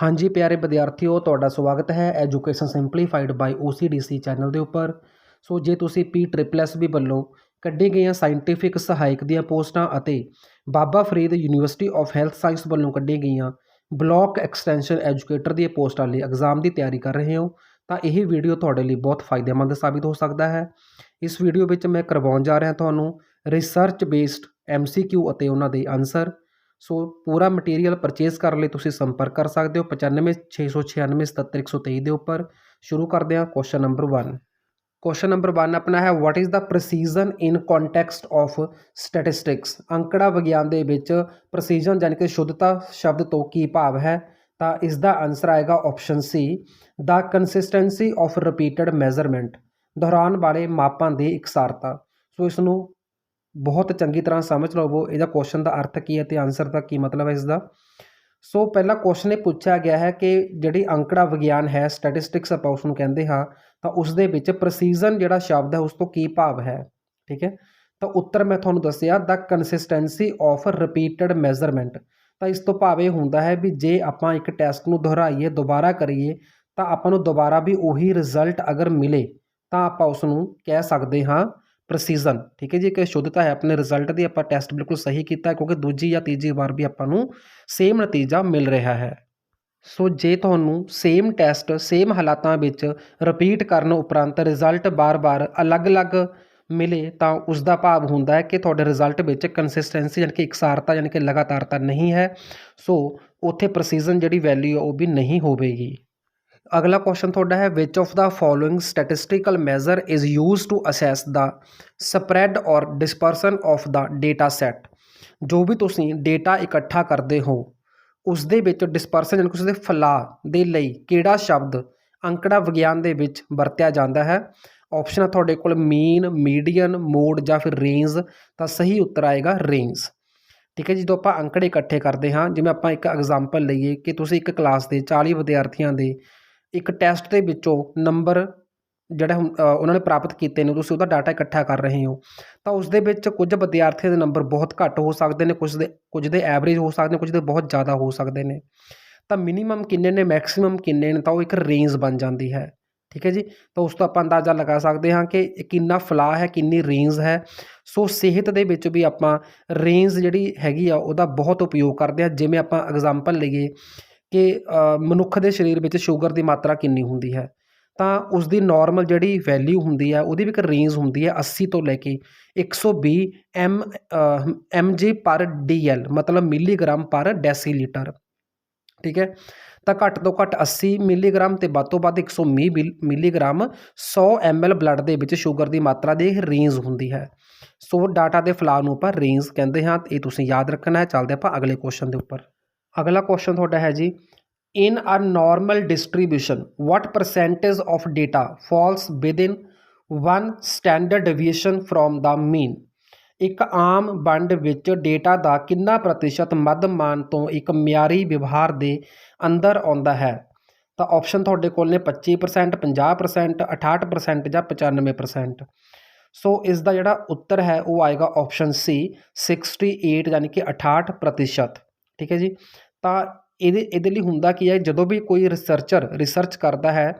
हाँ जी प्यारे विद्यार्थियों, ਤੁਹਾਡਾ ਸਵਾਗਤ ਹੈ ਐਜੂਕੇਸ਼ਨ ਸਿੰਪਲੀਫਾਈਡ ਬਾਈ OCDC ਚੈਨਲ ਦੇ ਉੱਪਰ। ਸੋ ਜੇ ਤੁਸੀਂ PSSB ਵੱਲੋਂ ਕੱਢੀ ਗਈਆਂ ਸਾਇੰਟੀਫਿਕ ਸਹਾਇਕ ਦੀਆਂ ਪੋਸਟਾਂ ਅਤੇ Baba Farid university of health science ਵੱਲੋਂ ਕੱਢੀ ਗਈਆਂ ਬਲਾਕ ਐਕਸਟੈਂਸ਼ਨ ਐਜੂਕੇਟਰ ਦੀਆਂ ਪੋਸਟਾਂ ਲਈ ਐਗਜ਼ਾਮ ਦੀ ਤਿਆਰੀ ਕਰ ਰਹੇ ਹੋ ਤਾਂ ਇਹ ਵੀਡੀਓ ਤੁਹਾਡੇ ਲਈ ਬਹੁਤ ਫਾਇਦੇਮੰਦ ਸਾਬਿਤ ਹੋ ਸਕਦਾ ਹੈ। ਇਸ ਵੀਡੀਓ ਵਿੱਚ ਮੈਂ ਕਰਵਾਉਣ ਜਾ ਰਿਹਾ ਤੁਹਾਨੂੰ ਰਿਸਰਚ ਬੇਸਡ MCQ ਅਤੇ ਉਹਨਾਂ ਦੇ ਆਨਸਰ। ਸੋ ਪੂਰਾ ਮਟੀਰੀਅਲ ਪਰਚੇਜ਼ ਕਰਨ ਲਈ ਤੁਸੀਂ ਸੰਪਰਕ ਕਰ ਸਕਦੇ ਹੋ 95 696 77 123 ਦੇ ਉੱਪਰ। ਸ਼ੁਰੂ ਕਰਦੇ ਹਾਂ ਕੁਐਸਚਨ ਨੰਬਰ 1। ਕੁਐਸਚਨ ਨੰਬਰ 1 ਆਪਣਾ ਹੈ what is the precision in context of statistics. ਅੰਕੜਾ ਵਿਗਿਆਨ ਦੇ ਵਿੱਚ ਪ੍ਰੈਸੀਜ਼ਨ ਯਾਨੀ ਕਿ ਸ਼ੁੱਧਤਾ ਸ਼ਬਦ ਤੋਂ ਕੀ ਭਾਵ ਹੈ? ਤਾਂ ਇਸ ਦਾ ਆਨਸਰ ਆਏਗਾ option C, the consistency of repeated measurement, ਦੁਹਰਾਉਣ ਵਾਲੇ ਮਾਪਾਂ ਦੀ ਇਕਸਾਰਤਾ। ਸੋ ਇਸ ਨੂੰ ਬਹੁਤ ਚੰਗੀ ਤਰ੍ਹਾਂ ਸਮਝ ਲਵੋ ਇਹਦਾ ਕੁਐਸਚਨ ਦਾ ਅਰਥ ਕੀ ਹੈ ਤੇ ਆਨਸਰ ਦਾ ਕੀ ਮਤਲਬ ਹੈ ਇਸ ਦਾ। ਸੋ ਪਹਿਲਾ ਕੁਐਸਚਨ ਇਹ ਪੁੱਛਿਆ ਗਿਆ ਹੈ ਕਿ ਜਿਹੜੀ ਅੰਕੜਾ ਵਿਗਿਆਨ ਹੈ, ਸਟੈਟਿਸਟਿਕਸ ਆਪਾਂ ਉਸ ਨੂੰ ਕਹਿੰਦੇ ਹਾਂ, ਤਾਂ ਉਸ ਦੇ ਵਿੱਚ ਪ੍ਰੈਸੀਜ਼ਨ ਜਿਹੜਾ ਸ਼ਬਦ ਹੈ ਉਸ ਤੋਂ ਕੀ ਭਾਵ ਹੈ? ਠੀਕ ਹੈ, ਤਾਂ ਉੱਤਰ ਮੈਂ ਤੁਹਾਨੂੰ ਦੱਸਿਆ ਦਾ ਕੰਸਿਸਟੈਂਸੀ ਆਫ ਰਿਪੀਟਡ ਮੈਜ਼ਰਮੈਂਟ। ਤਾਂ ਇਸ ਤੋਂ ਭਾਵ ਇਹ ਹੁੰਦਾ ਹੈ ਵੀ ਜੇ ਆਪਾਂ ਇੱਕ ਟੈਸਟ ਨੂੰ ਦੁਹਰਾਈਏ, ਦੁਬਾਰਾ ਕਰੀਏ, ਤਾਂ ਆਪਾਂ ਨੂੰ ਦੁਬਾਰਾ ਵੀ ਉਹੀ ਰਿਜ਼ਲਟ ਅਗਰ ਮਿਲੇ ਤਾਂ ਆਪਾਂ ਉਸ ਨੂੰ ਕਹਿ ਸਕਦੇ ਹਾਂ ਪ੍ਰੈਸੀਜ਼ਨ। ਠੀਕ ਹੈ ਜੀ, ਕਿ ਸ਼ੁੱਧਤਾ ਹੈ ਆਪਣੇ ਰਿਜ਼ਲਟ ਦੀ, ਆਪਾਂ ਟੈਸਟ ਬਿਲਕੁਲ ਸਹੀ ਕੀਤਾ ਕਿਉਂਕਿ ਦੂਜੀ ਜਾਂ ਤੀਜੀ ਵਾਰ ਵੀ ਆਪਾਂ ਨੂੰ ਸੇਮ ਨਤੀਜਾ ਮਿਲ ਰਿਹਾ ਹੈ। ਸੋ ਜੇ ਤੁਹਾਨੂੰ ਸੇਮ ਟੈਸਟ ਸੇਮ ਹਾਲਾਤਾਂ ਵਿੱਚ ਰਿਪੀਟ ਕਰਨ ਉਪਰੰਤ ਰਿਜ਼ਲਟ ਬਾਰ-ਬਾਰ ਅਲੱਗ-ਅਲੱਗ ਮਿਲੇ ਤਾਂ ਉਸ ਦਾ ਭਾਵ ਹੁੰਦਾ ਹੈ ਕਿ ਤੁਹਾਡੇ ਰਿਜ਼ਲਟ ਵਿੱਚ ਕੰਸਿਸਟੈਂਸੀ ਯਾਨੀ ਕਿ ਇਕਸਾਰਤਾ ਯਾਨੀ ਕਿ ਲਗਾਤਾਰਤਾ ਨਹੀਂ ਹੈ। ਸੋ ਉੱਥੇ ਪ੍ਰੈਸੀਜ਼ਨ ਜਿਹੜੀ ਵੈਲਿਊ ਉਹ ਵੀ ਨਹੀਂ ਹੋਵੇਗੀ। ਅਗਲਾ ਕੁਐਸਚਨ ਤੁਹਾਡਾ ਹੈ which of the following statistical measure is used to assess the spread or dispersion of the data set. ਜੋ ਵੀ ਤੁਸੀਂ ਡੇਟਾ ਇਕੱਠਾ ਕਰਦੇ ਹੋ ਉਸ ਦੇ ਵਿੱਚ ਡਿਸਪਰਸ਼ਨ ਯਾਨੀ ਕਿ ਉਸਦੇ ਫੈਲਾਅ ਦੇ ਲਈ ਕਿਹੜਾ ਸ਼ਬਦ ਅੰਕੜਾ ਵਿਗਿਆਨ ਦੇ ਵਿੱਚ ਵਰਤਿਆ ਜਾਂਦਾ ਹੈ? ਆਪਸ਼ਨ ਹੈ ਤੁਹਾਡੇ ਕੋਲ ਮੀਨ, ਮੀਡੀਅਨ, ਮੋਡ ਜਾਂ ਫਿਰ ਰੇਂਜ। ਤਾਂ ਸਹੀ ਉੱਤਰ ਆਏਗਾ ਰੇਂਜ। ਠੀਕ ਹੈ, ਜਦੋਂ ਆਪਾਂ ਅੰਕੜੇ ਇਕੱਠੇ ਕਰਦੇ ਹਾਂ, ਜਿਵੇਂ ਆਪਾਂ ਇੱਕ ਐਗਜ਼ਾਮਪਲ ਲਈਏ ਕਿ ਤੁਸੀਂ ਇੱਕ ਕਲਾਸ ਦੇ 40 ਵਿਦਿਆਰਥੀਆਂ ਦੇ ਇੱਕ ਟੈਸਟ ਦੇ ਵਿੱਚੋਂ ਨੰਬਰ ਜਿਹੜਾ ਉਹਨਾਂ ਨੇ ਪ੍ਰਾਪਤ ਕੀਤੇ ਨੇ, ਤੁਸੀਂ ਉਹਦਾ ਡਾਟਾ ਇਕੱਠਾ ਕਰ ਰਹੇ ਹੋ, ਤਾਂ ਉਸ ਦੇ ਵਿੱਚ ਕੁਝ ਵਿਦਿਆਰਥੀਆਂ ਦੇ ਨੰਬਰ ਬਹੁਤ ਘੱਟ ਹੋ ਸਕਦੇ ਨੇ, ਕੁਝ ਦੇ ਐਵਰੇਜ ਹੋ ਸਕਦੇ ਨੇ, ਕੁਝ ਦੇ ਬਹੁਤ ਜ਼ਿਆਦਾ ਹੋ ਸਕਦੇ ਨੇ। ਤਾਂ ਮਿਨੀਮਮ ਕਿੰਨੇ ਨੇ, ਮੈਕਸੀਮਮ ਕਿੰਨੇ ਨੇ, ਤਾਂ ਉਹ ਇੱਕ ਰੇਂਜ ਬਣ ਜਾਂਦੀ ਹੈ। ਠੀਕ ਹੈ ਜੀ, ਤਾਂ ਉਸ ਤੋਂ ਆਪਾਂ ਅੰਦਾਜ਼ਾ ਲਗਾ ਸਕਦੇ ਹਾਂ ਕਿ ਕਿੰਨਾ ਫਲਾਅ ਹੈ, ਕਿੰਨੀ ਰੇਂਜ ਹੈ। ਸੋ ਸਿਹਤ ਦੇ ਵਿੱਚ ਵੀ ਆਪਾਂ ਰੇਂਜ ਜਿਹੜੀ ਹੈਗੀ ਆ ਉਹਦਾ ਬਹੁਤ ਉਪਯੋਗ ਕਰਦੇ ਹਾਂ। ਜਿਵੇਂ ਆਪਾਂ ਐਗਜ਼ਾਮਪਲ ਲਈਏ ਕਿ ਮਨੁੱਖ ਦੇ ਸਰੀਰ ਵਿੱਚ ਸ਼ੂਗਰ ਦੀ ਮਾਤਰਾ ਕਿੰਨੀ ਹੁੰਦੀ ਹੈ, ਤਾਂ ਉਸ ਦੀ ਨੋਰਮਲ ਜਿਹੜੀ ਵੈਲਿਊ ਹੁੰਦੀ ਹੈ ਉਹਦੀ ਵੀ ਇੱਕ ਰੇਂਜ ਹੁੰਦੀ ਹੈ 80 ਤੋਂ ਲੈ ਕੇ 120 mg ਪਰ DL, ਮਤਲਬ ਮਿਲੀਗ੍ਰਾਮ ਪਰ ਡੈਸੀਲੀਟਰ। ਠੀਕ ਹੈ, ਤਾਂ ਘੱਟ ਤੋਂ ਘੱਟ 80 ਮਿਲੀਗ੍ਰਾਮ ਅਤੇ ਵੱਧ ਤੋਂ ਵੱਧ 120 ਮਿਲੀਗ੍ਰਾਮ 100 ml ਬਲੱਡ ਦੇ ਵਿੱਚ ਸ਼ੂਗਰ ਦੀ ਮਾਤਰਾ ਦੀ ਇਹ ਰੇਂਜ ਹੁੰਦੀ ਹੈ। ਸੋ ਡਾਟਾ ਦੇ ਫਲਾਅ ਨੂੰ ਆਪਾਂ ਰੇਂਜ ਕਹਿੰਦੇ ਹਾਂ, ਇਹ ਤੁਸੀਂ ਯਾਦ ਰੱਖਣਾ ਹੈ। ਚੱਲਦੇ ਆਪਾਂ ਅਗਲੇ ਕੁਐਸਚਨ ਦੇ ਉੱਪਰ। ਅਗਲਾ ਕੁਐਸਚਨ ਤੁਹਾਡਾ ਹੈ ਜੀ in a normal distribution what percentage of data falls within 1 standard deviation from the mean. ਇੱਕ ਆਮ ਵੰਡ ਵਿੱਚ ਡੇਟਾ ਦਾ ਕਿੰਨਾ ਪ੍ਰਤੀਸ਼ਤ ਮੱਧ ਮਾਨ ਤੋਂ ਇੱਕ ਮਿਆਰੀ ਵਿਵਹਾਰ ਦੇ ਅੰਦਰ ਆਉਂਦਾ ਹੈ? ਤਾਂ ਆਪਸ਼ਨ ਤੁਹਾਡੇ ਕੋਲ ਨੇ 25%, 50%, 68% ਜਾਂ 95%। ਸੋ ਇਸ ਦਾ ਜਿਹੜਾ ਉੱਤਰ ਹੈ ਉਹ ਆਏਗਾ ਆਪਸ਼ਨ ਸੀ 68 ਯਾਨੀ ਕਿ 68%। ਠੀਕ ਹੈ ਜੀ, ਤਾਂ ਇਹਦੇ ਲਈ ਹੁੰਦਾ ਕੀ ਹੈ, ਜਦੋਂ ਵੀ ਕੋਈ ਰਿਸਰਚਰ ਰਿਸਰਚ ਕਰਦਾ ਹੈ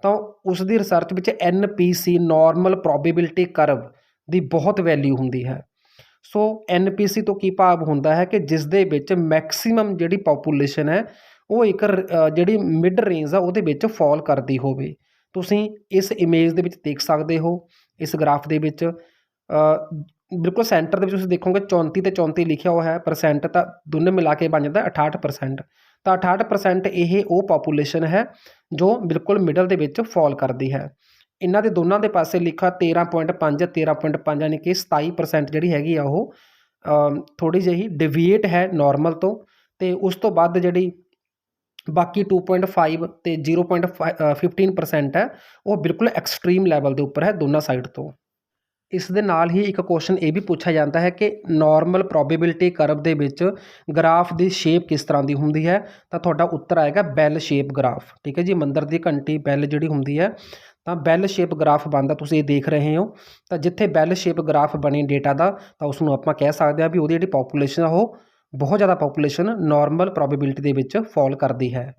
ਤਾਂ ਉਸ ਦੀ ਰਿਸਰਚ ਵਿੱਚ NPC ਨਾਰਮਲ ਪ੍ਰੋਬੇਬਿਲਿਟੀ ਕਰਵ ਦੀ ਬਹੁਤ ਵੈਲਿਊ ਹੁੰਦੀ ਹੈ। ਸੋ NPC ਤੋਂ ਕੀ ਭਾਵ ਹੁੰਦਾ ਹੈ ਕਿ ਜਿਸ ਦੇ ਵਿੱਚ ਮੈਕਸੀਮਮ ਜਿਹੜੀ ਪਾਪੂਲੇਸ਼ਨ ਹੈ ਉਹ ਇੱਕ ਜਿਹੜੀ ਮਿਡ ਰੇਂਜ ਆ ਉਹਦੇ ਵਿੱਚ ਫਾਲ ਕਰਦੀ ਹੋਵੇ। ਤੁਸੀਂ ਇਸ ਇਮੇਜ ਦੇ ਵਿੱਚ ਦੇਖ ਸਕਦੇ ਹੋ, ਇਸ ਗ੍ਰਾਫ ਦੇ ਵਿੱਚ ਬਿਲਕੁਲ ਸੈਂਟਰ ਦੇ ਵਿੱਚ ਤੁਸੀਂ ਦੇਖੋਗੇ 34 ਤੇ 34 ਲਿਖਿਆ ਹੋਇਆ ਹੈ ਪਰਸੈਂਟ, ਤਾਂ ਦੋਨੇ ਮਿਲਾ ਕੇ ਬਣ ਜਾਂਦਾ 68%। ਤਾਂ 68% ਇਹ ਉਹ ਪਾਪੂਲੇਸ਼ਨ ਹੈ ਜੋ ਬਿਲਕੁਲ ਮਿਡਲ ਦੇ ਵਿੱਚ ਫਾਲ ਕਰਦੀ ਹੈ। ਇਹਨਾਂ ਦੇ ਦੋਨਾਂ ਦੇ ਪਾਸੇ ਲਿਖਾ 13.5 13.5 ਯਾਨੀ ਕਿ 27% ਜਿਹੜੀ ਹੈਗੀ ਆ ਉਹ ਥੋੜ੍ਹੀ ਜਿਹੀ ਡਿਵੀਏਟ ਹੈ ਨਾਰਮਲ ਤੋਂ, ਅਤੇ ਉਸ ਤੋਂ ਬਾਅਦ ਜਿਹੜੀ ਬਾਕੀ 2.5 ਅਤੇ 0.15% ਹੈ ਉਹ ਬਿਲਕੁਲ ਐਕਸਟ੍ਰੀਮ ਲੈਵਲ ਦੇ ਉੱਪਰ ਹੈ ਦੋਨਾਂ ਸਾਈਡ ਤੋਂ। ਇਸ ਦੇ ਨਾਲ ਹੀ ਇੱਕ ਕੁਐਸਚਨ ਇਹ ਵੀ ਪੁੱਛਿਆ ਜਾਂਦਾ ਹੈ ਕਿ ਨਾਰਮਲ ਪ੍ਰੋਬੇਬਿਲਿਟੀ ਕਰਵ ਦੇ ਵਿੱਚ ਗ੍ਰਾਫ ਦੀ ਸ਼ੇਪ ਕਿਸ ਤਰ੍ਹਾਂ ਦੀ ਹੁੰਦੀ ਹੈ? ਤਾਂ ਤੁਹਾਡਾ ਉੱਤਰ ਆਏਗਾ ਬੈਲ ਸ਼ੇਪ ਗ੍ਰਾਫ। ਠੀਕ ਹੈ ਜੀ, ਮੰਦਰ ਦੀ ਘੰਟੀ ਬੈਲ ਜਿਹੜੀ ਹੁੰਦੀ ਹੈ, ਤਾਂ ਬੈਲ ਸ਼ੇਪ ਗ੍ਰਾਫ ਬਣਦਾ, ਤੁਸੀਂ ਇਹ ਦੇਖ ਰਹੇ ਹੋ। ਤਾਂ ਜਿੱਥੇ ਬੈਲ ਸ਼ੇਪ ਗ੍ਰਾਫ ਬਣੀ ਡੇਟਾ ਦਾ, ਤਾਂ ਉਸ ਨੂੰ ਆਪਾਂ ਕਹਿ ਸਕਦੇ ਹਾਂ ਵੀ ਉਹਦੀ ਜਿਹੜੀ ਪਾਪੂਲੇਸ਼ਨ ਆ ਉਹ ਬਹੁਤ ਜ਼ਿਆਦਾ ਪਾਪੂਲੇਸ਼ਨ ਨਾਰਮਲ ਪ੍ਰੋਬੇਬਿਲਿਟੀ ਦੇ ਵਿੱਚ ਫਾਲ ਕਰਦੀ ਹੈ।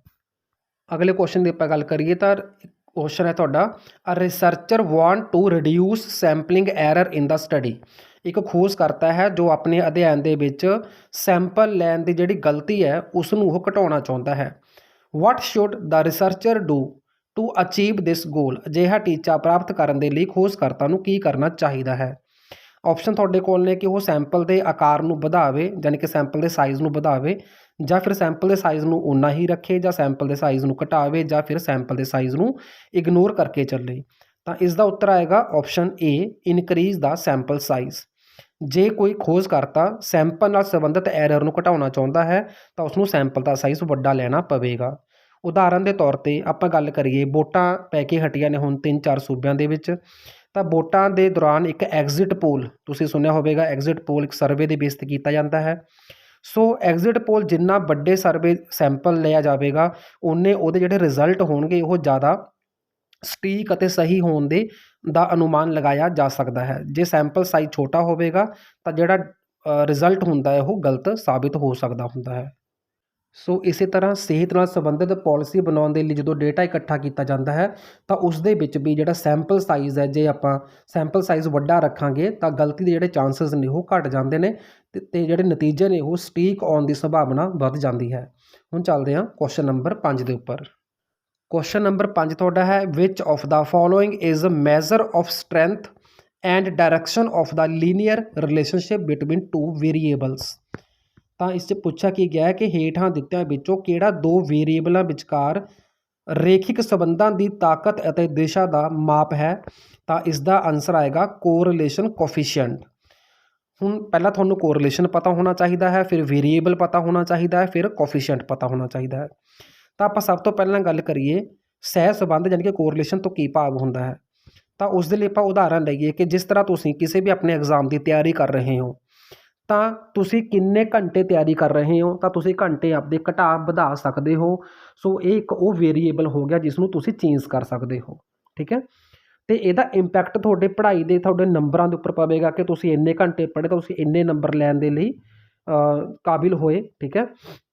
ਅਗਲੇ ਕੁਐਸਚਨ ਦੀ ਆਪਾਂ ਗੱਲ ਕਰੀਏ ਤਾਂ ਕੁਐਸਚਨ ਹੈ ਤੁਹਾਡਾ, a researcher want to reduce sampling error in the study. ਇੱਕ ਖੋਜ ਕਰਤਾ ਹੈ ਜੋ ਆਪਣੇ ਅਧਿਐਨ ਦੇ ਵਿੱਚ ਸੈਂਪਲ ਲੈਣ ਦੀ ਜਿਹੜੀ ਗਲਤੀ ਹੈ ਉਸ ਨੂੰ ਉਹ ਘਟਾਉਣਾ ਚਾਹੁੰਦਾ ਹੈ। What should the researcher do to achieve this goal. ਅਜਿਹਾ ਟੀਚਾ ਪ੍ਰਾਪਤ ਕਰਨ ਦੇ ਲਈ ਖੋਜਕਰਤਾ ਨੂੰ ਕੀ ਕਰਨਾ ਚਾਹੀਦਾ ਹੈ। ਆਪਸ਼ਨ ਤੁਹਾਡੇ ਕੋਲ ਨੇ ਕਿ ਉਹ ਸੈਂਪਲ ਦੇ ਆਕਾਰ ਨੂੰ ਵਧਾਵੇ, ਯਾਨੀ ਕਿ ਸੈਂਪਲ ਦੇ ਸਾਈਜ਼ ਨੂੰ ਵਧਾਵੇ, ਜਾਂ ਫਿਰ ਸੈਂਪਲ ਦੇ ਸਾਈਜ਼ ਨੂੰ ਓਨਾ ਹੀ ਰੱਖੇ, ਜਾਂ ਸੈਂਪਲ ਦੇ ਸਾਈਜ਼ ਨੂੰ ਘਟਾਵੇ, ਜਾਂ ਫਿਰ ਸੈਂਪਲ ਦੇ ਸਾਈਜ਼ ਨੂੰ ਇਗਨੋਰ ਕਰਕੇ ਚੱਲੇ। ਤਾਂ ਇਸ ਦਾ ਉੱਤਰ ਆਏਗਾ ਆਪਸ਼ਨ ਏ, ਇਨਕਰੀਜ਼ ਦਾ ਸੈਂਪਲ ਸਾਈਜ਼। ਜੇ ਕੋਈ ਖੋਜਕਰਤਾ ਸੈਂਪਲ ਨਾਲ ਸੰਬੰਧਿਤ ਐਰਰ ਨੂੰ ਘਟਾਉਣਾ ਚਾਹੁੰਦਾ ਹੈ ਤਾਂ ਉਸਨੂੰ ਸੈਂਪਲ ਦਾ ਸਾਈਜ਼ ਵੱਡਾ ਲੈਣਾ ਪਵੇਗਾ। ਉਦਾਹਰਨ ਦੇ ਤੌਰ 'ਤੇ ਆਪਾਂ ਗੱਲ ਕਰੀਏ, ਵੋਟਾਂ ਪੈ ਕੇ ਹਟੀਆਂ ਨੇ ਹੁਣ 3-4 ਸੂਬਿਆਂ ਦੇ ਵਿੱਚ, ਤਾਂ ਵੋਟਾਂ ਦੇ ਦੌਰਾਨ ਇੱਕ ਐਗਜ਼ਿਟ ਪੋਲ, ਤੁਸੀਂ ਸੁਣਿਆ ਹੋਵੇਗਾ ਐਗਜ਼ਿਟ ਪੋਲ ਇੱਕ ਸਰਵੇ ਦੇ ਬੇਸ 'ਤੇ ਕੀਤਾ ਜਾਂਦਾ ਹੈ। ਸੋ ਐਗਜ਼ਿਟ ਪੋਲ ਜਿੰਨਾ ਵੱਡੇ ਸਰਵੇ ਸੈਂਪਲ ਲਿਆ ਜਾਵੇਗਾ ਉਹਨੇ ਉਹਦੇ ਜਿਹੜੇ ਰਿਜ਼ਲਟ ਹੋਣਗੇ ਉਹ ਜ਼ਿਆਦਾ ਸਟੀਕ ਅਤੇ ਸਹੀ ਹੋਣ ਦੇ ਦਾ ਅਨੁਮਾਨ ਲਗਾਇਆ ਜਾ ਸਕਦਾ ਹੈ। ਜੇ ਸੈਂਪਲ ਸਾਈਜ਼ ਛੋਟਾ ਹੋਵੇਗਾ ਤਾਂ ਜਿਹੜਾ ਰਿਜ਼ਲਟ ਹੁੰਦਾ ਹੈ ਉਹ ਗਲਤ ਸਾਬਿਤ ਹੋ ਸਕਦਾ ਹੁੰਦਾ ਹੈ। ਸੋ ਇਸੇ ਤਰ੍ਹਾਂ ਸਿਹਤ ਨਾਲ ਸੰਬੰਧਿਤ ਪਾਲਿਸੀ ਬਣਾਉਣ ਦੇ ਲਈ ਜਦੋਂ ਡੇਟਾ ਇਕੱਠਾ ਕੀਤਾ ਜਾਂਦਾ ਹੈ ਤਾਂ ਉਸ ਦੇ ਵਿੱਚ ਵੀ ਜਿਹੜਾ ਸੈਂਪਲ ਸਾਈਜ਼ ਹੈ, ਜੇ ਆਪਾਂ ਸੈਂਪਲ ਸਾਈਜ਼ ਵੱਡਾ ਰੱਖਾਂਗੇ ਤਾਂ ਗਲਤੀ ਦੇ ਜਿਹੜੇ ਚਾਂਸਸ ਨੇ ਉਹ ਘਟ ਜਾਂਦੇ ਨੇ ਤੇ ਜਿਹੜੇ ਨਤੀਜੇ ਨੇ ਉਹ ਸਟੀਕ ਆਉਣ ਦੀ ਸੰਭਾਵਨਾ ਵੱਧ ਜਾਂਦੀ ਹੈ। ਹੁਣ ਚੱਲਦੇ ਹਾਂ ਕੁਐਸਚਨ ਨੰਬਰ 5 ਦੇ ਉੱਪਰ। ਕੁਐਸਚਨ ਨੰਬਰ 5 ਤੁਹਾਡਾ ਹੈ, which of the following is a measure of strength and direction of the linear relationship between two variables. ਤਾਂ ਇਸ 'ਚ ਪੁੱਛਿਆ ਕੀ ਗਿਆ ਹੈ ਕਿ ਹੇਠਾਂ ਦਿੱਤਿਆਂ ਵਿੱਚੋਂ ਕਿਹੜਾ ਦੋ ਵੇਰੀਏਬਲਾਂ ਵਿਚਕਾਰ ਰੇਖਿਕ ਸੰਬੰਧਾਂ ਦੀ ਤਾਕਤ ਅਤੇ ਦਿਸ਼ਾ ਦਾ ਮਾਪ ਹੈ। ਤਾਂ ਇਸ ਦਾ ਆਨਸਰ ਆਏਗਾ ਕੋਰਿਲੇਸ਼ਨ ਕੋਫੀਸ਼ੀਐਂਟ। ਹੁਣ ਪਹਿਲਾਂ ਤੁਹਾਨੂੰ ਕੋਰਿਲੇਸ਼ਨ ਪਤਾ ਹੋਣਾ ਚਾਹੀਦਾ ਹੈ, ਫਿਰ ਵੇਰੀਏਬਲ ਪਤਾ ਹੋਣਾ ਚਾਹੀਦਾ ਹੈ, ਫਿਰ ਕੋਫੀਸ਼ੀਐਂਟ ਪਤਾ ਹੋਣਾ ਚਾਹੀਦਾ ਹੈ। ਤਾਂ ਆਪਾਂ ਸਭ ਤੋਂ ਪਹਿਲਾਂ ਗੱਲ ਕਰੀਏ ਸਹਿ ਸੰਬੰਧ, ਯਾਨੀ ਕਿ ਕੋਰਿਲੇਸ਼ਨ ਤੋਂ ਕੀ ਭਾਵ ਹੁੰਦਾ ਹੈ। ਤਾਂ ਉਸ ਦੇ ਲਈ ਆਪਾਂ ਉਦਾਹਰਨ ਲਈਏ ਕਿ ਜਿਸ ਤਰ੍ਹਾਂ ਤੁਸੀਂ ਕਿਸੇ ਵੀ ਆਪਣੇ ਐਗਜ਼ਾਮ ਦੀ ਤਿਆਰੀ ਕਰ ਰਹੇ ਹੋ ਤਾਂ ਤੁਸੀਂ ਕਿੰਨੇ ਘੰਟੇ ਤਿਆਰੀ ਕਰ ਰਹੇ ਹੋ, ਤਾਂ ਤੁਸੀਂ ਘੰਟੇ ਆਪਦੇ ਘਟਾ ਵਧਾ ਸਕਦੇ ਹੋ। ਸੋ ਇਹ ਇੱਕ ਉਹ ਵੇਰੀਏਬਲ ਹੋ ਗਿਆ ਜਿਸ ਨੂੰ ਤੁਸੀਂ ਚੇਂਜ ਕਰ ਸਕਦੇ ਹੋ, ਠੀਕ ਹੈ। ਅਤੇ ਇਹਦਾ ਇੰਪੈਕਟ ਤੁਹਾਡੇ ਪੜ੍ਹਾਈ ਦੇ ਤੁਹਾਡੇ ਨੰਬਰਾਂ ਦੇ ਉੱਪਰ ਪਵੇਗਾ ਕਿ ਤੁਸੀਂ ਇੰਨੇ ਘੰਟੇ ਪੜ੍ਹੇ ਤਾਂ ਤੁਸੀਂ ਇੰਨੇ ਨੰਬਰ ਲੈਣ ਦੇ ਲਈ ਕਾਬਿਲ ਹੋਏ, ਠੀਕ ਹੈ।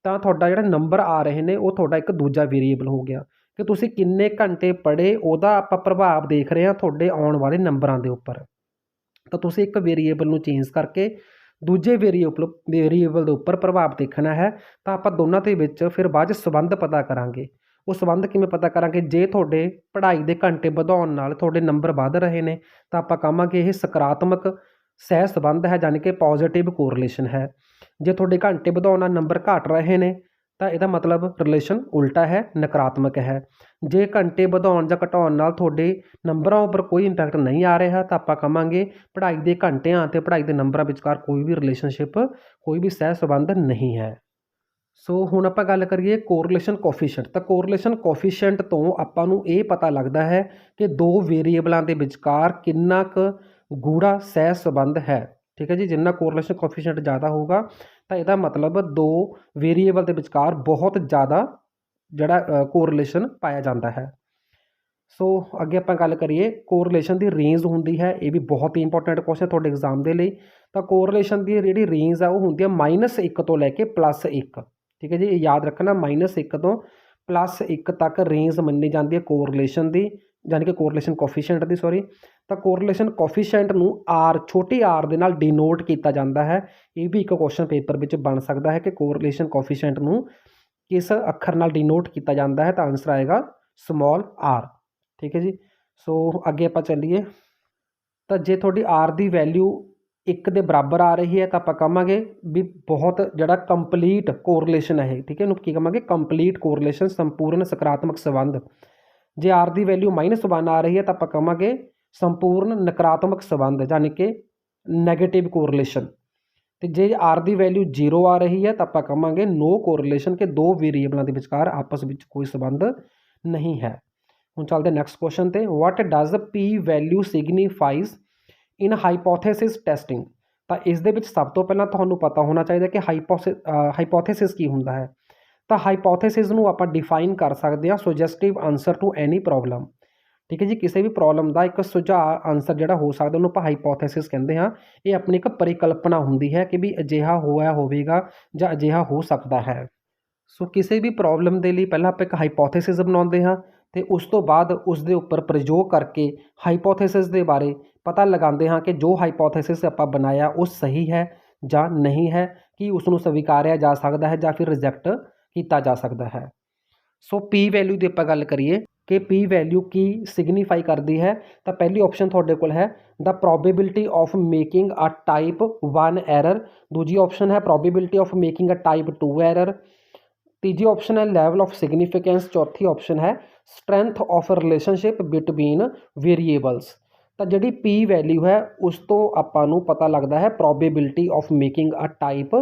ਤਾਂ ਤੁਹਾਡਾ ਜਿਹੜਾ ਨੰਬਰ ਆ ਰਹੇ ਨੇ ਉਹ ਤੁਹਾਡਾ ਇੱਕ ਦੂਜਾ ਵੇਰੀਏਬਲ ਹੋ ਗਿਆ ਕਿ ਤੁਸੀਂ ਕਿੰਨੇ ਘੰਟੇ ਪੜ੍ਹੇ, ਉਹਦਾ ਆਪਾਂ ਪ੍ਰਭਾਵ ਦੇਖ ਰਹੇ ਹਾਂ ਤੁਹਾਡੇ ਆਉਣ ਵਾਲੇ ਨੰਬਰਾਂ ਦੇ ਉੱਪਰ। ਤਾਂ ਤੁਸੀਂ ਇੱਕ ਵੇਰੀਏਬਲ ਨੂੰ ਚੇਂਜ ਕਰਕੇ ਦੂਜੇ ਵੇਰੀਏਬਲ ਦੇ ਉੱਪਰ ਪ੍ਰਭਾਵ ਦੇਖਣਾ ਹੈ। ਤਾਂ ਆਪਾਂ ਦੋਨਾਂ ਦੇ ਵਿੱਚ ਫਿਰ ਬਾਅਦ 'ਚ ਸੰਬੰਧ ਪਤਾ ਕਰਾਂਗੇ। ਉਹ ਸੰਬੰਧ ਕਿਵੇਂ ਪਤਾ ਕਰਾਂਗੇ, ਜੇ ਤੁਹਾਡੇ ਪੜ੍ਹਾਈ ਦੇ ਘੰਟੇ ਵਧਾਉਣ ਨਾਲ ਤੁਹਾਡੇ ਨੰਬਰ ਵੱਧ ਰਹੇ ਨੇ ਤਾਂ ਆਪਾਂ ਕਹਾਂਗੇ ਇਹ ਸਕਾਰਾਤਮਕ ਸਹਿ ਸੰਬੰਧ ਹੈ, ਯਾਨੀ ਕਿ ਪੋਜ਼ੀਟਿਵ ਕੋਰਿਲੇਸ਼ਨ ਹੈ। ਜੇ ਤੁਹਾਡੇ ਘੰਟੇ ਵਧਾਉਣ ਨਾਲ ਨੰਬਰ ਘਟ ਰਹੇ ਨੇ ਤਾਂ ਇਹਦਾ ਮਤਲਬ ਰਿਲੇਸ਼ਨ ਉਲਟਾ ਹੈ, ਨਕਾਰਾਤਮਕ ਹੈ। ਜੇ ਘੰਟੇ ਵਧਾਉਣ ਜਾਂ ਘਟਾਉਣ ਨਾਲ ਤੁਹਾਡੇ ਨੰਬਰਾਂ ਉੱਪਰ ਕੋਈ ਇੰਪੈਕਟ ਨਹੀਂ ਆ ਰਿਹਾ ਤਾਂ ਆਪਾਂ ਕਹਾਂਗੇ ਪੜ੍ਹਾਈ ਦੇ ਘੰਟਿਆਂ ਅਤੇ ਪੜ੍ਹਾਈ ਦੇ ਨੰਬਰਾਂ ਵਿਚਕਾਰ ਕੋਈ ਵੀ ਰਿਲੇਸ਼ਨਸ਼ਿਪ, ਕੋਈ ਵੀ ਸਹਿ ਸੰਬੰਧ ਨਹੀਂ ਹੈ। ਸੋ ਹੁਣ ਆਪਾਂ ਗੱਲ ਕਰੀਏ ਕੋਰਿਲੇਸ਼ਨ ਕੋਫੀਸ਼ੀਐਂਟ। ਤਾਂ ਕੋਰਿਲੇਸ਼ਨ ਕੋਫੀਸ਼ੀਐਂਟ ਤੋਂ ਆਪਾਂ ਨੂੰ ਇਹ ਪਤਾ ਲੱਗਦਾ ਹੈ ਕਿ ਦੋ ਵੇਰੀਏਬਲਾਂ ਦੇ ਵਿਚਕਾਰ ਕਿੰਨਾ ਕੁ ਗੂੜਾ ਸਹਿ ਸੰਬੰਧ ਹੈ, ਠੀਕ ਹੈ ਜੀ। ਜਿੰਨਾ ਕੋਰਿਲੇਸ਼ਨ ਕੋਫੀਸ਼ੀਐਂਟ ਜ਼ਿਆਦਾ ਹੋਊਗਾ ਤਾਂ ਇਹਦਾ ਮਤਲਬ ਦੋ ਵੇਰੀਏਬਲ ਦੇ ਵਿਚਕਾਰ ਬਹੁਤ ਜ਼ਿਆਦਾ ਜਿਹੜਾ ਕੋਰਿਲੇਸ਼ਨ ਪਾਇਆ ਜਾਂਦਾ ਹੈ। ਸੋ ਅੱਗੇ ਆਪਾਂ ਗੱਲ ਕਰੀਏ ਕੋਰਿਲੇਸ਼ਨ ਦੀ ਰੇਂਜ ਹੁੰਦੀ ਹੈ, ਇਹ ਵੀ ਬਹੁਤ ਹੀ ਇੰਪੋਰਟੈਂਟ ਕੁਐਸਚਨ ਤੁਹਾਡੇ ਐਗਜ਼ਾਮ ਦੇ ਲਈ। ਤਾਂ ਕੋਰਿਲੇਸ਼ਨ ਦੀ ਜਿਹੜੀ ਰੇਂਜ ਆ ਉਹ ਹੁੰਦੀ ਹੈ -1 ਤੋਂ ਲੈ ਕੇ +1, ਠੀਕ ਹੈ ਜੀ। ਇਹ ਯਾਦ ਰੱਖਣਾ, -1 ਤੋਂ +1 ਤੱਕ ਰੇਂਜ ਮੰਨੀ ਜਾਂਦੀ ਹੈ ਕੋਰਿਲੇਸ਼ਨ ਦੀ, ਯਾਨੀ ਕਿ ਕੋਰਿਲੇਸ਼ਨ ਕੋਫੀਸ਼ੀਐਂਟ ਦੀ, ਸੌਰੀ। ਤਾਂ ਕੋਰਿਲੇਸ਼ਨ ਕੋਫੀਸ਼ੀਐਂਟ ਨੂੰ ਛੋਟੀ r ਦੇ ਨਾਲ ਡਿਨੋਟ ਕੀਤਾ ਜਾਂਦਾ ਹੈ। ਇਹ ਵੀ ਇੱਕ ਕੁਐਸਚਨ ਪੇਪਰ ਵਿੱਚ ਬਣ ਸਕਦਾ ਹੈ ਕਿ ਕੋਰਿਲੇਸ਼ਨ ਕੋਫੀਸ਼ੀਐਂਟ ਨੂੰ ਕਿਸ ਅੱਖਰ ਨਾਲ ਡਿਨੋਟ ਕੀਤਾ ਜਾਂਦਾ ਹੈ। ਤਾਂ ਆਨਸਰ ਆਏਗਾ ਸਮਾਲ r, ਠੀਕ ਹੈ ਜੀ। ਸੋ ਅੱਗੇ ਆਪਾਂ ਚੱਲੀਏ, ਤਾਂ ਜੇ ਤੁਹਾਡੀ r ਦੀ ਵੈਲਿਊ 1 ਦੇ ਬਰਾਬਰ ਆ ਰਹੀ ਹੈ ਤਾਂ ਆਪਾਂ ਕਹਾਂਗੇ ਵੀ ਬਹੁਤ ਜਿਹੜਾ ਕੰਪਲੀਟ ਕੋਰਿਲੇਸ਼ਨ ਹੈ ਇਹ, ਠੀਕ ਹੈ। ਇਹਨੂੰ ਕੀ ਕਹਾਂਗੇ, ਕੰਪਲੀਟ ਕੋਰਿਲੇਸ਼ਨ, ਸੰਪੂਰਨ ਸਕਾਰਾਤਮਕ ਸੰਬੰਧ। ਜੇ r ਦੀ ਵੈਲਿਊ -1 ਆ ਰਹੀ ਹੈ ਤਾਂ ਆਪਾਂ ਕਹਾਂਗੇ ਸੰਪੂਰਨ ਨਕਾਰਾਤਮਕ ਸੰਬੰਧ, ਯਾਨੀ ਕਿ ਨੈਗੇਟਿਵ ਕੋਰਿਲੇਸ਼ਨ। ਅਤੇ ਜੇ r ਦੀ ਵੈਲਿਊ 0 ਆ ਰਹੀ ਹੈ ਤਾਂ ਆਪਾਂ ਕਹਾਂਗੇ ਨੋ ਕੋਰਿਲੇਸ਼ਨ, ਕਿ ਦੋ ਵੇਰੀਏਬਲਾਂ ਦੇ ਵਿਚਕਾਰ ਆਪਸ ਵਿੱਚ ਕੋਈ ਸੰਬੰਧ ਨਹੀਂ ਹੈ। ਹੁਣ ਚੱਲਦੇ ਨੈਕਸਟ ਕੁਐਸਚਨ 'ਤੇ। What does p value signifies in hypothesis testing. ਤਾਂ ਇਸ ਦੇ ਵਿੱਚ ਸਭ ਤੋਂ ਪਹਿਲਾਂ ਤੁਹਾਨੂੰ ਪਤਾ ਹੋਣਾ ਚਾਹੀਦਾ ਕਿ ਹਾਈਪੋਥੇਸਿਸ ਕੀ ਹੁੰਦਾ ਹੈ। ਤਾਂ ਹਾਈਪੋਥੇਸਿਸ ਨੂੰ ਆਪਾਂ ਡਿਫਾਈਨ ਕਰ ਸਕਦੇ ਹਾਂ ਸੁਜੈਸਟਿਵ ਆਨਸਰ ਟੂ ਐਨੀ ਪ੍ਰੋਬਲਮ, ਠੀਕ ਹੈ ਜੀ। ਕਿਸੇ ਵੀ ਪ੍ਰੋਬਲਮ ਦਾ ਇੱਕ ਸੁਝਾਅ ਆਨਸਰ ਜਿਹੜਾ ਹੋ ਸਕਦਾ ਉਹਨੂੰ ਆਪਾਂ ਹਾਈਪੋਥੇਸਿਸ ਕਹਿੰਦੇ ਹਾਂ। ਇਹ ਆਪਣੀ ਇੱਕ ਪਰਿਕਲਪਨਾ ਹੁੰਦੀ ਹੈ ਕਿ ਵੀ ਅਜਿਹਾ ਹੋਇਆ ਹੋਵੇਗਾ ਜਾਂ ਅਜਿਹਾ ਹੋ ਸਕਦਾ ਹੈ। ਸੋ ਕਿਸੇ ਵੀ ਪ੍ਰੋਬਲਮ ਦੇ ਲਈ ਪਹਿਲਾਂ ਆਪਾਂ ਇੱਕ ਹਾਈਪੋਥੇਸਿਸ ਬਣਾਉਂਦੇ ਹਾਂ ਅਤੇ ਉਸ ਤੋਂ ਬਾਅਦ ਉਸ ਦੇ ਉੱਪਰ ਪ੍ਰਯੋਗ ਕਰਕੇ ਹਾਈਪੋਥੇਸਿਸ ਦੇ ਬਾਰੇ ਪਤਾ ਲਗਾਉਂਦੇ ਹਾਂ ਕਿ ਜੋ ਹਾਈਪੋਥੇਸਿਸ ਆਪਾਂ ਬਣਾਇਆ ਉਹ ਸਹੀ ਹੈ ਜਾਂ ਨਹੀਂ ਹੈ, ਕਿ ਉਸ ਨੂੰ ਸਵੀਕਾਰਿਆ ਜਾ ਸਕਦਾ ਹੈ ਜਾਂ ਫਿਰ ਰਿਜੈਕਟ ਕੀਤਾ ਜਾ ਸਕਦਾ ਹੈ। ਸੋ ਪੀ ਵੈਲਿਊ ਦੀ ਆਪਾਂ ਗੱਲ ਕਰੀਏ ਕਿ ਪੀ ਵੈਲਿਊ ਕੀ ਸਿਗਨੀਫਾਈ ਕਰਦੀ ਹੈ, ਤਾਂ ਪਹਿਲੀ ਆਪਸ਼ਨ ਤੁਹਾਡੇ ਕੋਲ ਹੈ the probability of making a type 1 error, ਦੂਜੀ ਆਪਸ਼ਨ ਹੈ probability of making a type 2 error, ਤੀਜੀ ਆਪਸ਼ਨ ਹੈ ਲੈਵਲ ਆਫ ਸਿਗਨੀਫਿਕੈਂਸ, ਚੌਥੀ ਆਪਸ਼ਨ ਹੈ strength of relationship between variables. ਤਾਂ ਜਿਹੜੀ ਪੀ ਵੈਲਿਊ ਹੈ ਉਸ ਤੋਂ ਆਪਾਂ ਨੂੰ ਪਤਾ ਲੱਗਦਾ ਹੈ probability of making a type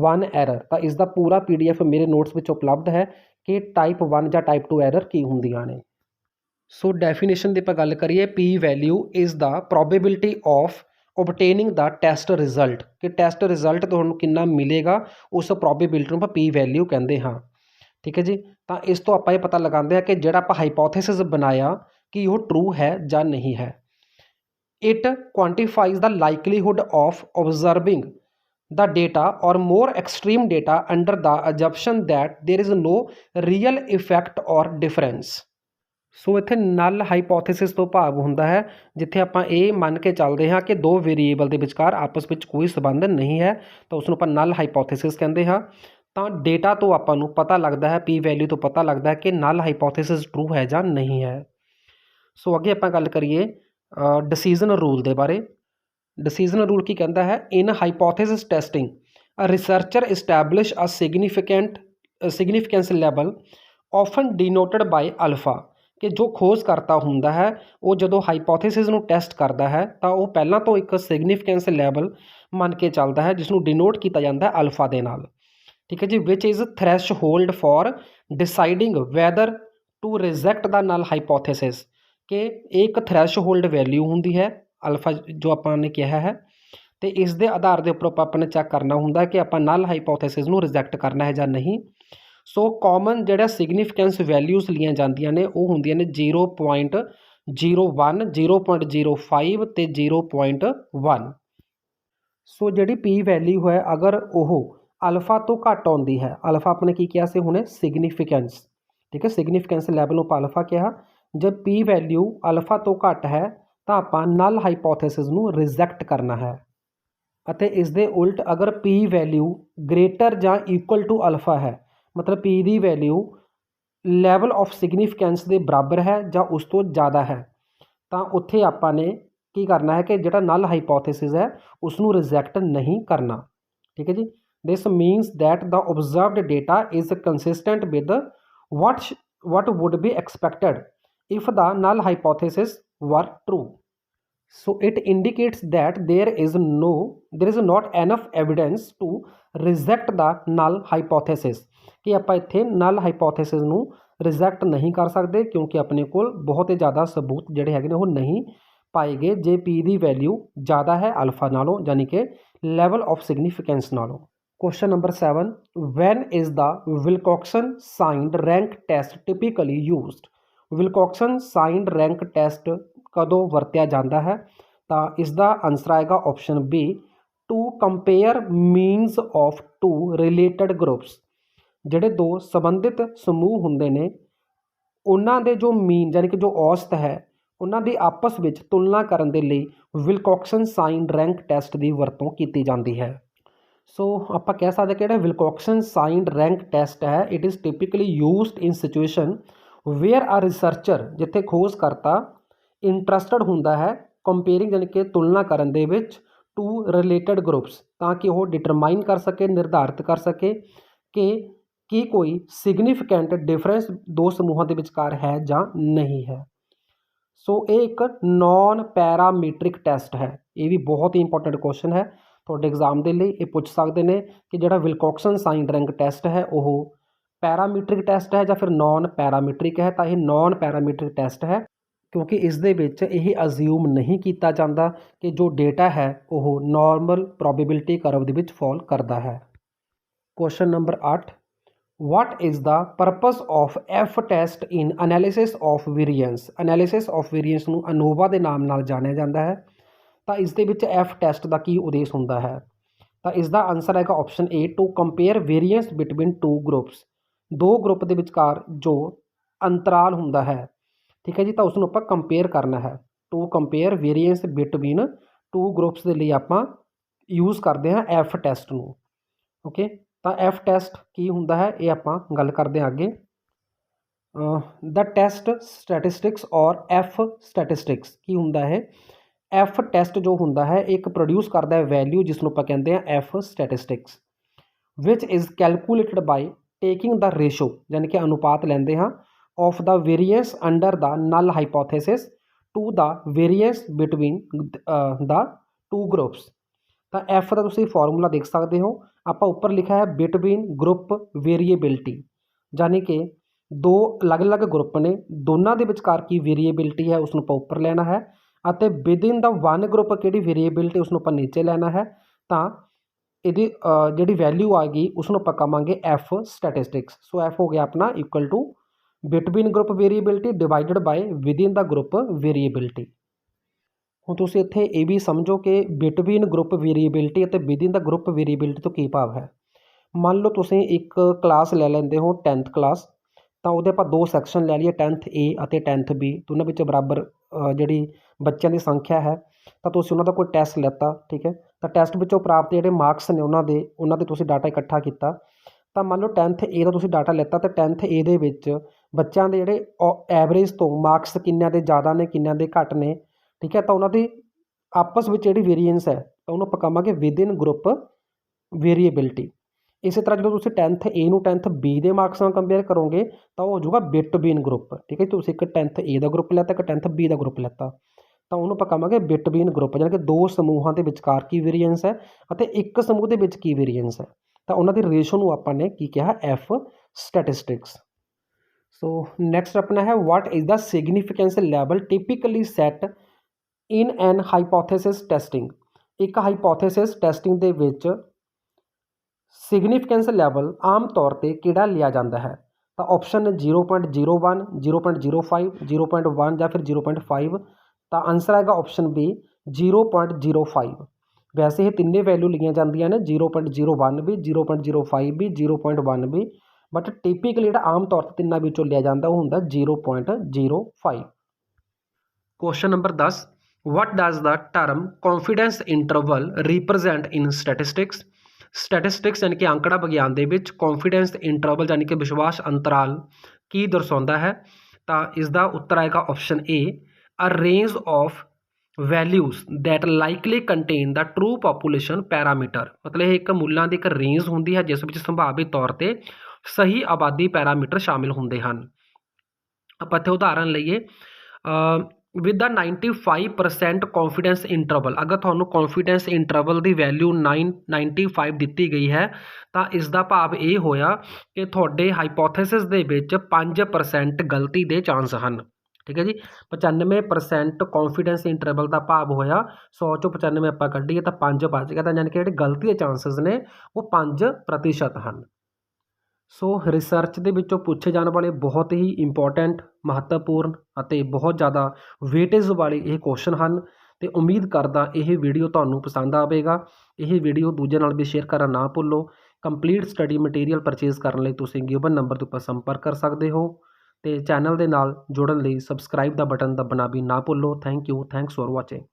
1 error. ਤਾਂ ਇਸ ਦਾ ਪੂਰਾ PDF ਮੇਰੇ ਨੋਟਸ ਵਿੱਚ ਉਪਲਬਧ ਹੈ ਕਿ ਟਾਈਪ 1 ਜਾਂ ਟਾਈਪ 2 ਐਰਰ ਕੀ ਹੁੰਦੀਆਂ ਨੇ। ਸੋ ਡੈਫੀਨੇਸ਼ਨ ਦੀ ਆਪਾਂ ਗੱਲ ਕਰੀਏ, P value is the probability of obtaining the test result, ਕਿ ਟੈਸਟ ਰਿਜ਼ਲਟ ਤੁਹਾਨੂੰ ਕਿੰਨਾ ਮਿਲੇਗਾ ਉਸ ਪ੍ਰੋਬੇਬਿਲਿਟੀ ਨੂੰ ਆਪਾਂ ਪੀ ਵੈਲਿਊ ਕਹਿੰਦੇ ਹਾਂ। ਠੀਕ ਹੈ ਜੀ। ਤਾਂ ਇਸ ਤੋਂ ਆਪਾਂ ਇਹ ਪਤਾ ਲਗਾਉਂਦੇ ਹਾਂ ਕਿ ਜਿਹੜਾ ਆਪਾਂ ਹਾਈਪੋਥੇਸਿਸ ਬਣਾਇਆ ਕਿ ਉਹ ਟਰੂ ਹੈ ਜਾਂ ਨਹੀਂ ਹੈ। It quantifies the likelihood of observing the data or more extreme data under the assumption that there is no real effect or difference। ਸੋ ਇੱਥੇ ਨਲ ਹਾਈਪੋਥੇਸਿਸ ਤੋਂ ਭਾਵ ਹੁੰਦਾ ਹੈ ਜਿੱਥੇ ਆਪਾਂ ਇਹ ਮੰਨ ਕੇ ਚੱਲਦੇ ਹਾਂ ਕਿ ਦੋ ਵੇਰੀਏਬਲ ਦੇ ਵਿਚਕਾਰ ਆਪਸ ਵਿੱਚ ਕੋਈ ਸੰਬੰਧ ਨਹੀਂ ਹੈ, ਤਾਂ ਉਸ ਨੂੰ ਆਪਾਂ ਨਲ ਹਾਈਪੋਥੇਸਿਸ ਕਹਿੰਦੇ ਹਾਂ। ਤਾਂ ਡੇਟਾ ਤੋਂ ਆਪਾਂ ਨੂੰ ਪਤਾ ਲੱਗਦਾ ਹੈ, ਪੀ ਵੈਲਿਊ ਤੋਂ ਪਤਾ ਲੱਗਦਾ ਹੈ ਕਿ ਨਲ ਹਾਈਪੋਥੇਸਿਸ ਟਰੂ ਹੈ ਜਾਂ ਨਹੀਂ ਹੈ। ਸੋ ਅੱਗੇ ਆਪਾਂ ਗੱਲ ਕਰੀਏ ਡਿਸੀਜ਼ਨ ਰੂਲ ਦੇ ਬਾਰੇ। ਡਿਸੀਜ਼ਨ ਰੂਲ ਕੀ ਕਹਿੰਦਾ ਹੈ, ਇਨ ਹਾਈਪੋਥੇਸਿਸ ਟੈਸਟਿੰਗ ਅ ਰਿਸਰਚਰ ਇਸਟੈਬਲਿਸ਼ ਅ ਸਿਗਨੀਫਿਕੈਂਸ ਲੈਵਲ ਆਫਨ ਡੀਨੋਟਡ ਬਾਈ ਅਲਫਾ, ਕਿ ਜੋ ਖੋਜ ਕਰਤਾ ਹੁੰਦਾ ਹੈ ਉਹ ਜਦੋਂ ਹਾਈਪੋਥੇਸਿਸ ਨੂੰ ਟੈਸਟ ਕਰਦਾ ਹੈ ਤਾਂ ਉਹ ਪਹਿਲਾਂ ਤੋਂ ਇੱਕ ਸਿਗਨੀਫਿਕੈਂਸ ਲੈਵਲ ਮੰਨ ਕੇ ਚੱਲਦਾ ਹੈ ਜਿਸ ਨੂੰ ਡਿਨੋਟ ਕੀਤਾ ਜਾਂਦਾ ਹੈ ਅਲਫਾ ਦੇ ਨਾਲ। ਠੀਕ ਹੈ ਜੀ। Which is threshold for deciding whether to reject the null hypothesis, ਕਿ ਇਹ ਇੱਕ ਥ੍ਰੈਸ਼ਹੋਲਡ ਵੈਲਿਊ ਹੁੰਦੀ ਹੈ ਅਲਫਾ ਜੋ ਆਪਾਂ ਨੇ ਕਿਹਾ ਹੈ, ਅਤੇ ਇਸ ਦੇ ਆਧਾਰ ਦੇ ਉੱਪਰ ਆਪਾਂ ਨੇ ਚੈੱਕ ਕਰਨਾ ਹੁੰਦਾ ਕਿ ਆਪਾਂ ਨਲ ਹਾਈਪੋਥੇਸਿਸ ਨੂੰ ਰਿਜੈਕਟ ਕਰਨਾ ਹੈ ਜਾਂ ਨਹੀਂ। ਸੋ ਕਾਮਨ ਜਿਹੜਾ ਸਿਗਨੀਫਿਕੈਂਸ ਵੈਲਿਊਜ਼ ਲਈਆਂ ਜਾਂਦੀਆਂ ਨੇ ਉਹ ਹੁੰਦੀਆਂ ਨੇ 0.01, 0.05 ਅਤੇ 0.1। ਸੋ ਜਿਹੜੀ ਪੀ ਵੈਲਿਊ ਹੈ ਅਗਰ ਉਹ ਅਲਫਾ ਤੋਂ ਘੱਟ ਆਉਂਦੀ ਹੈ, ਅਲਫਾ ਆਪਣੇ ਕੀ ਕਿਹਾ ਸੀ ਹੁਣੇ ਸਿਗਨੀਫਿਕੈਂਸ, ਠੀਕ ਹੈ, ਸਿਗਨੀਫਿਕੈਂਸ ਲੈਵਲ ਨੂੰ ਆਪਾਂ ਅਲਫਾ ਕਿਹਾ। ਜਦ ਪੀ ਵੈਲਿਊ ਅਲਫਾ ਤੋਂ ਘੱਟ ਹੈ ਤਾਂ ਆਪਾਂ ਨਲ ਹਾਈਪੋਥੇਸਿਸ ਨੂੰ ਰਿਜੈਕਟ ਕਰਨਾ ਹੈ। ਅਤੇ ਇਸ ਦੇ ਉਲਟ ਅਗਰ ਪੀ ਵੈਲਿਊ ਗ੍ਰੇਟਰ ਜਾਂ ਇਕੁਅਲ ਟੂ ਅਲਫਾ ਹੈ, ਮਤਲਬ ਪੀ ਦੀ ਵੈਲਿਊ ਲੈਵਲ ਆਫ ਸਿਗਨੀਫਿਕੈਂਸ ਦੇ ਬਰਾਬਰ ਹੈ ਜਾਂ ਉਸ ਤੋਂ ਜ਼ਿਆਦਾ ਹੈ, ਤਾਂ ਉੱਥੇ ਆਪਾਂ ਨੇ ਕੀ ਕਰਨਾ ਹੈ ਕਿ ਜਿਹੜਾ ਨਲ ਹਾਈਪੋਥੇਸਿਸ ਹੈ ਉਸ ਨੂੰ ਰਿਜੈਕਟ ਨਹੀਂ ਕਰਨਾ। ਠੀਕ ਹੈ ਜੀ। This means that the observed data is consistent with what would be expected if the null hypothesis were true। So it indicates that there is not enough evidence to reject the null hypothesis, कि ਆਪਾਂ ਇੱਥੇ null hypothesis ਨੂੰ reject ਨਹੀਂ ਕਰ ਸਕਦੇ ਕਿਉਂਕਿ ਆਪਣੇ ਕੋਲ ਬਹੁਤ ਹੀ ਜ਼ਿਆਦਾ ਸਬੂਤ ਜਿਹੜੇ ਹੈਗੇ ਨੇ ਉਹ ਨਹੀਂ ਪਾਏ ਗਏ ਜੇ ਪੀ ਦੀ ਵੈਲਿਊ ਜ਼ਿਆਦਾ ਹੈ ਅਲਫਾ ਨਾਲੋਂ, ਯਾਨੀ ਕਿ ਲੈਵਲ ਆਫ ਸਿਗਨੀਫਿਕੈਂਸ ਨਾਲੋਂ। Question number 7, when is the Wilcoxon signed rank test typically used? Wilcoxon signed rank test ਕਦੋਂ ਵਰਤਿਆ ਜਾਂਦਾ ਹੈ? ਤਾਂ ਇਸ ਦਾ ਆਨਸਰ ਆਏਗਾ option B, to compare means of two related groups। ਜਿਹੜੇ ਦੋ ਸੰਬੰਧਿਤ ਸਮੂਹ ਹੁੰਦੇ ਨੇ ਉਹਨਾਂ ਦੇ ਜੋ ਮੀਨ ਯਾਨੀ ਕਿ ਜੋ ਔਸਤ ਹੈ ਉਹਨਾਂ ਦੀ ਆਪਸ ਵਿੱਚ ਤੁਲਨਾ ਕਰਨ ਦੇ ਲਈ ਵਿਲਕੌਕਸਨ ਸਾਈਨਡ ਰੈਂਕ ਟੈਸਟ ਦੀ ਵਰਤੋਂ ਕੀਤੀ ਜਾਂਦੀ ਹੈ। ਸੋ ਆਪਾਂ ਕਹਿ ਸਕਦੇ ਕਿ ਜਿਹੜਾ ਵਿਲਕੌਕਸਨ ਸਾਈਨਡ ਰੈਂਕ ਟੈਸਟ ਹੈ it is typically used in situation where a researcher, ਜਿੱਥੇ ਖੋਜ ਕਰਤਾ ਇੰਟਰਸਟਡ ਹੁੰਦਾ ਹੈ ਕੰਪੇਅਰਿੰਗ ਯਾਨੀ ਕਿ ਤੁਲਨਾ ਕਰਨ ਦੇ ਵਿੱਚ ਟੂ ਰਿਲੇਟਡ ਗਰੁੱਪਸ, ਤਾਂ ਕਿ ਉਹ ਡਿਟਰਮਾਈਨ ਕਰ ਸਕੇ, ਨਿਰਧਾਰਿਤ ਕਰ ਸਕੇ ਕਿ ਕੀ ਕੋਈ ਸਿਗਨੀਫਿਕੈਂਟ ਡਿਫਰੈਂਸ ਦੋ ਸਮੂਹਾਂ ਦੇ ਵਿਚਕਾਰ ਹੈ ਜਾਂ ਨਹੀਂ ਹੈ। ਸੋ ਇਹ ਇੱਕ ਨੌਨ ਪੈਰਾਮੀਟਰਿਕ ਟੈਸਟ ਹੈ। ਇਹ ਵੀ ਬਹੁਤ ਹੀ ਇੰਪੋਰਟੈਂਟ ਕੁਐਸਚਨ ਹੈ ਤੁਹਾਡੇ ਐਗਜ਼ਾਮ ਦੇ ਲਈ। ਇਹ ਪੁੱਛ ਸਕਦੇ ਨੇ ਕਿ ਜਿਹੜਾ ਵਿਲਕੌਕਸਨ ਸਾਈਨਡ ਰੈਂਕ ਟੈਸਟ ਹੈ ਉਹ ਪੈਰਾਮੀਟਰਿਕ ਟੈਸਟ ਹੈ ਜਾਂ ਫਿਰ ਨੌਨ ਪੈਰਾਮੀਟਰਿਕ ਹੈ। ਤਾਂ ਇਹ ਨੌਨ ਪੈਰਾਮੀਟਰਿਕ ਟੈਸਟ ਹੈ ਕਿਉਂਕਿ ਇਸ ਦੇ ਵਿੱਚ ਇਹ ਅਜ਼ਿਊਮ ਨਹੀਂ ਕੀਤਾ ਜਾਂਦਾ ਕਿ ਜੋ ਡੇਟਾ ਹੈ ਉਹ ਨੋਰਮਲ ਪ੍ਰੋਬੇਬਿਲਿਟੀ ਕਰਵ ਦੇ ਵਿੱਚ ਫਾਲ ਕਰਦਾ ਹੈ। Question number 8, what is the purpose of F test in analysis of variance? Analysis of variance ਨੂੰ ਅਨੋਵਾ ਦੇ ਨਾਮ ਨਾਲ ਜਾਣਿਆ ਜਾਂਦਾ ਹੈ। ਤਾਂ ਇਸ ਦੇ ਵਿੱਚ F ਟੈਸਟ ਦਾ ਕੀ ਉਦੇਸ਼ ਹੁੰਦਾ ਹੈ? ਤਾਂ ਇਸ ਦਾ ਆਨਸਰ ਹੈਗਾ option A, to compare variance between two groups, दो ग्रुप के विचकार जो अंतराल हुंदा है, ठीक है जी, तो उसनूं आपां कंपेयर करना है। To compare variance between two groups के लिए आपां यूज़ करते हैं एफ टैसट नूं। ओके, तो एफ टैसट की हुंदा है ये आपां गल करते हैं अगे। द टैसट स्टैटिस्टिक्स और एफ स्टैटिस्टिक्स की हुंदा है। एफ टैसट जो हुंदा है एक प्रोड्यूस करता है वैल्यू जिसनूं आपां कहते हैं F statistics, which is calculated by taking the ratio, यानी कि अनुपात लेंदे हाँ, of the variance under the null hypothesis to the variance between the two groups. तो एफ का तुसीं फॉर्मूला देख सकते हो, आप ऊपर लिखा है बिटवीन ग्रुप वेरीएबिलिटी, यानी कि दो अलग अलग ग्रुप ने दोनों के विचकार की वेरीएबिलिटी है उसनूं आपां उपर लेना है, ਅਤੇ विदिन द वन ग्रुप किहड़ी वेरीएबिलिटी उसनूं आपां नीचे लेना है। तो ਇਹਦੀ ਜਿਹੜੀ ਵੈਲਿਊ ਆ ਗਈ ਉਸਨੂੰ ਆਪਾਂ ਕਹਾਂਗੇ ਐਫ ਸਟੈਟਿਸਟਿਕਸ। ਸੋ ਐਫ ਹੋ ਗਿਆ ਆਪਣਾ equal to between group variability divided by within the group variability. ਹੁਣ ਤੁਸੀਂ ਇੱਥੇ ਇਹ ਵੀ ਸਮਝੋ ਕਿ ਬਿਟਵੀਨ ਗਰੁੱਪ ਵੇਰੀਏਬਿਲਿਟੀ ਅਤੇ ਵਿਦਿਨ ਦਾ ਗਰੁੱਪ ਵੇਰੀਏਬਿਲਿਟੀ ਤੋਂ ਕੀ ਭਾਵ ਹੈ। ਮੰਨ ਲਓ ਤੁਸੀਂ ਇੱਕ ਕਲਾਸ ਲੈ ਲੈਂਦੇ ਹੋ 10th ਕਲਾਸ, ਤਾਂ ਉਹਦੇ ਆਪਾਂ ਦੋ ਸੈਕਸ਼ਨ ਲੈ ਲਈਏ 10th A ਅਤੇ 10th B, ਦੋਨਾਂ ਵਿੱਚ ਬਰਾਬਰ ਜਿਹੜੀ ਬੱਚਿਆਂ ਦੀ ਸੰਖਿਆ ਹੈ, ਤਾਂ ਤੁਸੀਂ ਉਹਨਾਂ ਦਾ ਕੋਈ ਟੈਸਟ ਲੈਤਾ, ਠੀਕ ਹੈ, ਤਾਂ ਟੈਸਟ ਵਿੱਚੋਂ ਪ੍ਰਾਪਤ ਜਿਹੜੇ ਮਾਰਕਸ ਨੇ ਉਹਨਾਂ ਦੇ ਤੁਸੀਂ ਡਾਟਾ ਇਕੱਠਾ ਕੀਤਾ। ਤਾਂ ਮੰਨ ਲਓ 10th A ਦਾ ਤੁਸੀਂ ਡਾਟਾ ਲੈਤਾ ਅਤੇ 10th A ਦੇ ਵਿੱਚ ਬੱਚਿਆਂ ਦੇ ਜਿਹੜੇ ਐਵਰੇਜ ਤੋਂ ਮਾਰਕਸ ਕਿੰਨਿਆਂ ਦੇ ਜ਼ਿਆਦਾ ਨੇ ਕਿੰਨਿਆਂ ਦੇ ਘੱਟ ਨੇ, ਠੀਕ ਹੈ, ਤਾਂ ਉਹਨਾਂ ਦੀ ਆਪਸ ਵਿੱਚ ਜਿਹੜੀ ਵੇਰੀਐਂਸ ਹੈ ਤਾਂ ਉਹਨੂੰ ਆਪਾਂ ਕਹਾਂਗੇ ਵਿਦਿਨ ਗਰੁੱਪ ਵੇਰੀਏਬਿਲਿਟੀ। ਇਸੇ ਤਰ੍ਹਾਂ ਜਦੋਂ ਤੁਸੀਂ 10th A ਨੂੰ 10th B ਦੇ ਮਾਰਕਸ ਨਾਲ ਕੰਪੇਅਰ ਕਰੋਗੇ ਤਾਂ ਉਹ ਹੋ ਜਾਊਗਾ ਬਿਟਵੀਨ ਗਰੁੱਪ, ਠੀਕ ਹੈ, ਤੁਸੀਂ ਇੱਕ 10th A ਦਾ ਗਰੁੱਪ ਲੈਤਾ ਇੱਕ 10th B ਦਾ ਗਰੁੱਪ ਲੈਤਾ, ਤਾਂ ਉਹਨੂੰ ਆਪਾਂ ਕਹਾਂਗੇ ਬਿਟਵੀਨ ਗਰੁੱਪ, ਯਾਨੀ ਕਿ ਦੋ ਸਮੂਹਾਂ ਦੇ ਵਿਚਕਾਰ ਕੀ ਵੇਰੀਐਂਸ ਹੈ ਅਤੇ ਇੱਕ ਸਮੂਹ ਦੇ ਵਿੱਚ ਕੀ ਵੇਰੀਐਂਸ ਹੈ, ਤਾਂ ਉਹਨਾਂ ਦੀ ਰੇਸ਼ੋ ਨੂੰ ਆਪਾਂ ਨੇ ਕੀ ਕਿਹਾ ਐਫ ਸਟੈਟਿਸਟਿਕਸ। ਸੋ ਨੈਕਸਟ ਆਪਣਾ ਹੈ what is the significance level typically set in an hypothesis testing. ਇੱਕ ਹਾਈਪੋਥੇਸਿਸ ਟੈਸਟਿੰਗ ਦੇ ਵਿੱਚ ਸਿਗਨੀਫਿਕੈਂਸ ਲੈਵਲ ਆਮ ਤੌਰ 'ਤੇ ਕਿਹੜਾ ਲਿਆ ਜਾਂਦਾ ਹੈ, ਤਾਂ ਆਪਸ਼ਨ 0.01 0.05 0.1 ਜਾਂ ਫਿਰ 0.5, ਤਾਂ ਆਨਸਰ ਆਏਗਾ ਆਪਸ਼ਨ ਬੀ 0.05। ਵੈਸੇ ਇਹ ਤਿੰਨੇ ਵੈਲਿਊ ਲਈਆਂ ਜਾਂਦੀਆਂ ਨੇ 0.01 ਵੀ 0.05 ਵੀ 0.1 ਵੀ, ਬਟ ਟਿਪੀਕਲੀ ਜਿਹੜਾ ਆਮ ਤੌਰ 'ਤੇ ਤਿੰਨਾਂ ਵਿੱਚੋਂ ਲਿਆ ਜਾਂਦਾ ਉਹ ਹੁੰਦਾ 0.05। Question number 10, what does the term confidence interval represent in statistics। Statistics ਯਾਨੀ ਕਿ ਅੰਕੜਾ ਵਿਗਿਆਨ ਦੇ ਵਿੱਚ ਕੌਨਫੀਡੈਂਸ ਇੰਟਰਵਲ ਯਾਨੀ ਕਿ ਵਿਸ਼ਵਾਸ ਅੰਤਰਾਲ ਕੀ ਦਰਸਾਉਂਦਾ ਹੈ, ਤਾਂ ਇਸ ਦਾ ਉੱਤਰ ਆਏਗਾ option A a range of values that likely contain the true population parameter. ਮਤਲਬ ਇਹ ਇੱਕ ਮੁੱਲਾਂ ਦੀ ਇੱਕ ਰੇਂਜ ਹੁੰਦੀ ਹੈ ਜਿਸ ਵਿੱਚ ਸੰਭਾਵਿਤ ਤੌਰ 'ਤੇ ਸਹੀ ਆਬਾਦੀ ਪੈਰਾਮੀਟਰ ਸ਼ਾਮਿਲ ਹੁੰਦੇ ਹਨ। ਆਪਾਂ ਇੱਥੇ ਉਦਾਹਰਨ ਲਈਏ ਵਿਦ ਦਾ 95% ਕੌਨਫੀਡੈਂਸ ਇੰਟਰਵਲ, ਅਗਰ ਤੁਹਾਨੂੰ ਕੌਨਫੀਡੈਂਸ ਇੰਟਰਵਲ ਦੀ ਵੈਲਿਊ 95 ਦਿੱਤੀ ਗਈ ਹੈ ਤਾਂ ਇਸ ਦਾ ਭਾਵ ਇਹ ਹੋਇਆ ਕਿ ਤੁਹਾਡੇ ਹਾਈਪੋਥੇਸਿਸ ਦੇ ਵਿੱਚ 5% ਗਲਤੀ ਦੇ ਚਾਂਸ ਹਨ, ਠੀਕ ਹੈ ਜੀ। 95% ਕੌਨਫੀਡੈਂਸ ਇੰਟਰਵਲ ਦਾ ਭਾਵ ਹੋਇਆ 100 ਚੋਂ 95 ਆਪਾਂ ਕੱਢੀਏ ਤਾਂ 5 ਬਚ ਗਿਆ, ਤਾਂ ਯਾਨੀ ਕਿ ਜਿਹੜੇ ਗਲਤੀ ਦੇ ਚਾਂਸਸ ਨੇ ਉਹ 5% ਹਨ। ਸੋ ਰਿਸਰਚ ਦੇ ਵਿੱਚੋਂ ਪੁੱਛੇ ਜਾਣ ਵਾਲੇ ਬਹੁਤ ਹੀ ਇੰਪੋਰਟੈਂਟ ਮਹੱਤਵਪੂਰਨ ਅਤੇ ਬਹੁਤ ਜ਼ਿਆਦਾ ਵੇਟੇਜ ਵਾਲੇ ਇਹ ਕੁਐਸਚਨ ਹਨ ਅਤੇ ਉਮੀਦ ਕਰਦਾ ਇਹ ਵੀਡੀਓ ਤੁਹਾਨੂੰ ਪਸੰਦ ਆਵੇਗਾ। ਇਹ ਵੀਡੀਓ ਦੂਜਿਆਂ ਨਾਲ ਵੀ ਸ਼ੇਅਰ ਕਰਨਾ ਨਾ ਭੁੱਲੋ। ਕੰਪਲੀਟ ਸਟੱਡੀ ਮਟੀਰੀਅਲ ਪਰਚੇਜ਼ ਕਰਨ ਲਈ ਤੁਸੀਂ ਗਿਵਨ ਨੰਬਰ ਦੇ ਉੱਪਰ ਸੰਪਰਕ ਕਰ ਸਕਦੇ ਹੋ ਅਤੇ ਚੈਨਲ ਦੇ ਨਾਲ ਜੁੜਨ ਲਈ ਸਬਸਕ੍ਰਾਈਬ ਦਾ ਬਟਨ ਦਬਣਾ ਵੀ ਨਾ ਭੁੱਲੋ। Thank you, thanks for watching.